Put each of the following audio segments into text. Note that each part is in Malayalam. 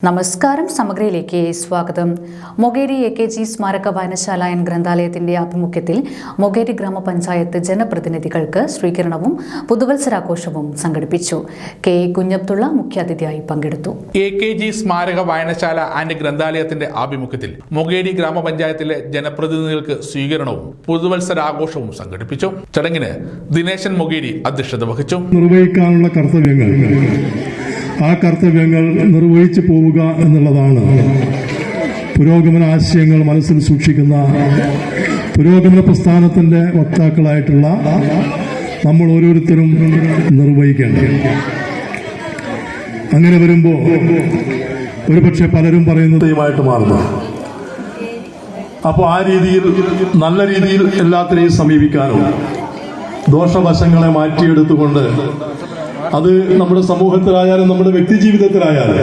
നമസ്കാരം. സമഗ്രയിലേക്ക് സ്വാഗതം. മൊകേരി AKG സ്മാരക വായനശാല ആൻഡ് ഗ്രന്ഥാലയത്തിന്റെ ആഭിമുഖ്യത്തിൽ മൊകേരി ഗ്രാമപഞ്ചായത്ത് ജനപ്രതിനിധികൾക്ക് സ്വീകരണവും പുതുവത്സരാഘോഷവും സംഘടിപ്പിച്ചു. KE കുഞ്ഞബ്ദുള്ള മുഖ്യാതിഥിയായി പങ്കെടുത്തു. AKG സ്മാരക വായനശാല ആൻഡ് ഗ്രന്ഥാലയത്തിന്റെ ആഭിമുഖ്യത്തിൽ മൊകേരി ഗ്രാമപഞ്ചായത്തിലെ ജനപ്രതിനിധികൾക്ക് സ്വീകരണവും പുതുവത്സരാഘോഷവും സംഘടിപ്പിച്ചു. ചടങ്ങിന് ദിനേശൻ മൊകേരി അധ്യക്ഷത വഹിച്ചു. നിർവഹിക്കാനുള്ള കർത്തവ്യങ്ങൾ ആ കർത്തവ്യങ്ങൾ നിർവഹിച്ചു പോവുക എന്നുള്ളതാണ് പുരോഗമന ആശയങ്ങൾ മനസ്സിൽ സൂക്ഷിക്കുന്ന പുരോഗമന പ്രസ്ഥാനത്തിന്റെ വക്താക്കളായിട്ടുള്ള നമ്മൾ ഓരോരുത്തരും നിർവഹിക്കേണ്ടത്. അങ്ങനെ വരുമ്പോൾ ഒരുപക്ഷെ പലരും പറയുന്നതുമായിട്ട് മാറുന്നു. അപ്പോൾ ആ രീതിയിൽ നല്ല രീതിയിൽ എല്ലാത്തിനെയും സമീപിക്കാനും ദോഷവശങ്ങളെ മാറ്റിയെടുത്തുകൊണ്ട് അത് നമ്മുടെ സമൂഹത്തിലായാലും നമ്മുടെ വ്യക്തി ജീവിതത്തിലായാലും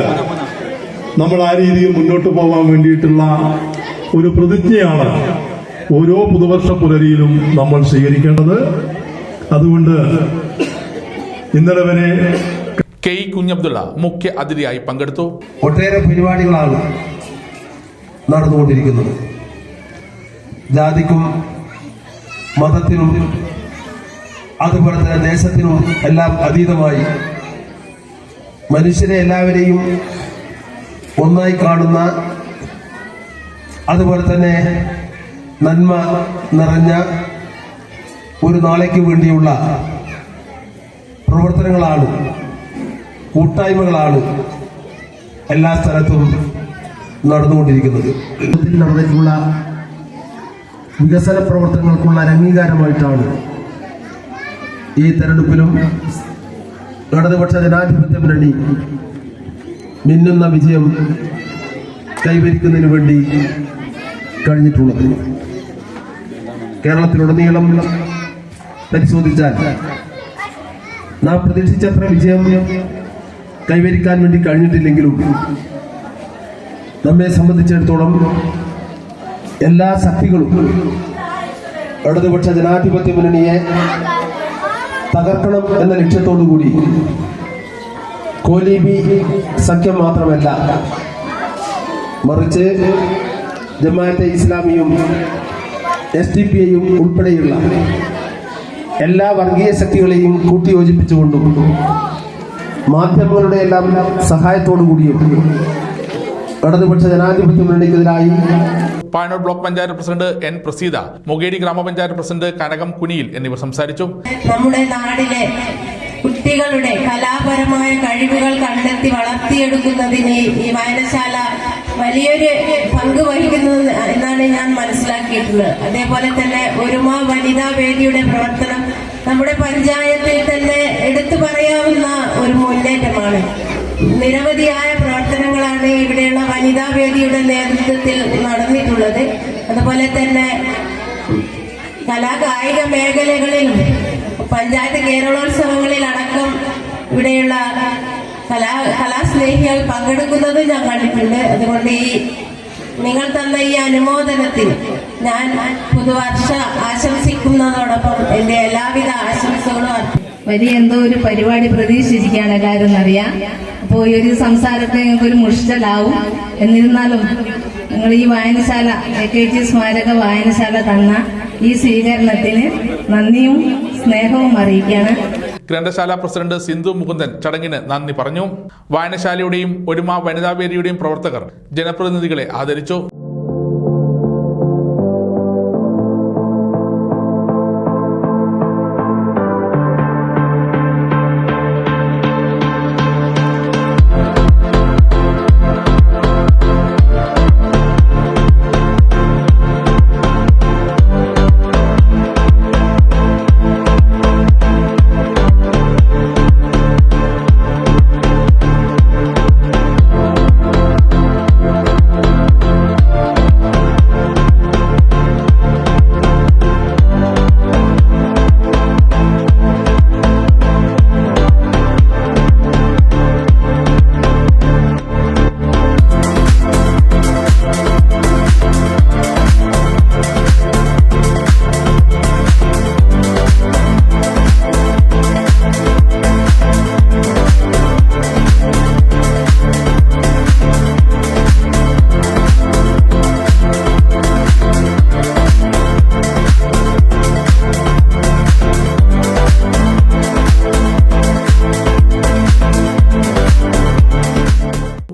നമ്മൾ ആ രീതിയിൽ മുന്നോട്ട് പോകാൻ വേണ്ടിയിട്ടുള്ള ഒരു പ്രതിജ്ഞയാണ് ഓരോ പുതുവർഷ പുലരിയിലും നമ്മൾ സ്വീകരിക്കേണ്ടത്. അതുകൊണ്ട് ഇന്നലെ വരെ KE കുഞ്ഞബ്ദുള്ള മുഖ്യ അതിഥിയായി പങ്കെടുത്തു. ഒട്ടേറെ പരിപാടികളാണ് നടന്നുകൊണ്ടിരിക്കുന്നത്. ജാതിക്കും മതത്തിനും അതുപോലെ തന്നെ ദേശത്തിനും എല്ലാം അതീതമായി മനുഷ്യരെ എല്ലാവരെയും ഒന്നായി കാണുന്ന, അതുപോലെ തന്നെ നന്മ നിറഞ്ഞ ഒരു നാളേക്ക് വേണ്ടിയുള്ള പ്രവർത്തനങ്ങളാണ്, കൂട്ടായ്മകളാണ് എല്ലാ സ്ഥലത്തും നടന്നുകൊണ്ടിരിക്കുന്നത്. നടന്നിട്ടുള്ള വികസന പ്രവർത്തനങ്ങൾക്കുള്ള ഒരു അംഗീകാരമായിട്ടാണ് ഈ തെരഞ്ഞെടുപ്പിലും ഇടതുപക്ഷ ജനാധിപത്യ മുന്നണി മിന്നുന്ന വിജയം കൈവരിക്കുന്നതിന് വേണ്ടി കഴിഞ്ഞിട്ടുള്ളത്. കേരളത്തിലുടനീളം പരിശോധിച്ചാൽ നാം പ്രതീക്ഷിച്ചത്ര വിജയം കൈവരിക്കാൻ വേണ്ടി കഴിഞ്ഞിട്ടില്ലെങ്കിലും നമ്മെ സംബന്ധിച്ചിടത്തോളം എല്ലാ ശക്തികളും ഇടതുപക്ഷ ജനാധിപത്യ മുന്നണിയെ തകർക്കണം എന്ന ലക്ഷ്യത്തോടുകൂടി കോലീബി സഖ്യം മാത്രമല്ല, മറിച്ച് ജമാഅത്തെ ഇസ്ലാമിയും SDPIയും ഉൾപ്പെടെയുള്ള എല്ലാ വർഗീയ ശക്തികളെയും കൂട്ടിയോജിപ്പിച്ചുകൊണ്ടും മാധ്യമങ്ങളുടെ എല്ലാം സഹായത്തോടുകൂടിയും ഇടതുപക്ഷ ജനാധിപത്യ മുന്നണിക്കെതിരായി Panoor block panchayat president N Praseetha, Mokeri ഗ്രാമപഞ്ചായത്ത് പ്രസിഡന്റ് കനകം കുനിയിൽ എന്നിവർ സംസാരിച്ചു. നമ്മുടെ നാടിലെ കുട്ടികളുടെ കലാപരമായ കഴിവുകൾ കണ്ടെത്തി വളർത്തിയെടുക്കുന്നതിന് ഈ വായനശാല വലിയൊരു പങ്ക് വഹിക്കുന്നു എന്നാണ് ഞാൻ മനസ്സിലാക്കിയിട്ടുള്ളത്. അതേപോലെ തന്നെ ഒരുമ വനിതാ വേദിയുടെ പ്രവർത്തനം നമ്മുടെ പഞ്ചായത്തിൽ തന്നെ എടുത്തു പറയാവുന്ന ഒരു മുന്നേറ്റമാണ്. നിരവധിയായ പ്രവർത്തനങ്ങളാണ് ഇവിടെയുള്ള വനിതാ വേദിയുടെ നേതൃത്വത്തിൽ നടന്നിട്ടുള്ളത്. അതുപോലെ തന്നെ കലാകായിക മേഖലകളിൽ പഞ്ചായത്ത് കേരളോത്സവങ്ങളിൽ അടക്കം ഇവിടെയുള്ള കലാസ്നേഹികൾ പങ്കെടുക്കുന്നത് ഞാൻ കണ്ടിട്ടുണ്ട്. അതുകൊണ്ട് നിങ്ങൾ തന്ന ഈ അനുമോദനത്തിൽ ഞാൻ പുതുവർഷ ആശംസിക്കുന്നതോടൊപ്പം എൻ്റെ എല്ലാവിധ ആശംസകളും വലിയ എന്തോ ഒരു പരിപാടി പ്രതീക്ഷിച്ചിരിക്കുകയാണ് എല്ലാവരും എന്നറിയാം. അപ്പോൾ ഈ ഒരു സംസാരത്തെ ഞങ്ങൾക്കൊരു മുഷിച്ചലാവും. എന്നിരുന്നാലും നിങ്ങൾ ഈ വായനശാല AKG സ്മാരക വായനശാല തന്ന ഈ സ്വീകരണത്തിന് നന്ദിയും സ്നേഹവും അറിയിക്കുകയാണ്. ഗ്രന്ഥശാല പ്രസിഡന്റ് സിന്ധു മുകുന്ദൻ ചടങ്ങിന് നന്ദി പറഞ്ഞു. വായനശാലയുടെയും ഒരുമ വനിതാവേദിയുടെയും പ്രവർത്തകർ ജനപ്രതിനിധികളെ ആദരിച്ചു.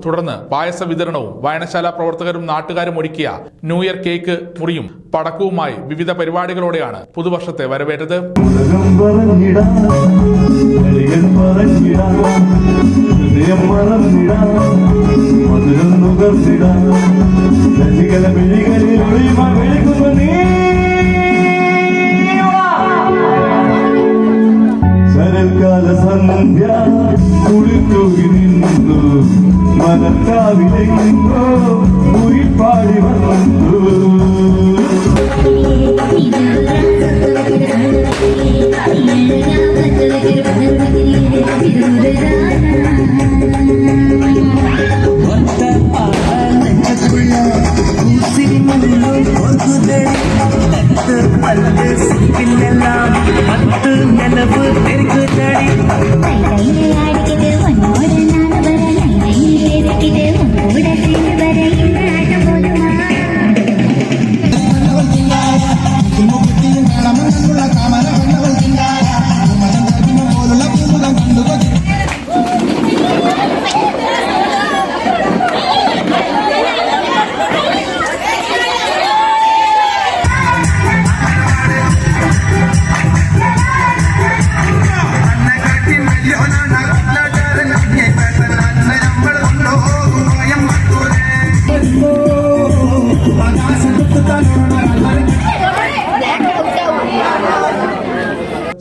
തുടർന്ന് പായസ വിതരണവും വായനശാല പ്രവർത്തകരും നാട്ടുകാരും ഒരുക്കിയ ന്യൂ ഇയർ കേക്ക് മുറിയും പടക്കവുമായി വിവിധ പരിപാടികളോടെയാണ് പുതുവർഷത്തെ വരവേറ്റത്. ശരൽക്കാല സന്ധ്യ കുളിർത്തൂകി നിന്നു മനക്കാവിലെങ്ങോ ഉയിർപ്പാടി വന്നു.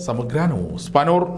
സമഗ്ര ന്യൂസ് പനൂർ.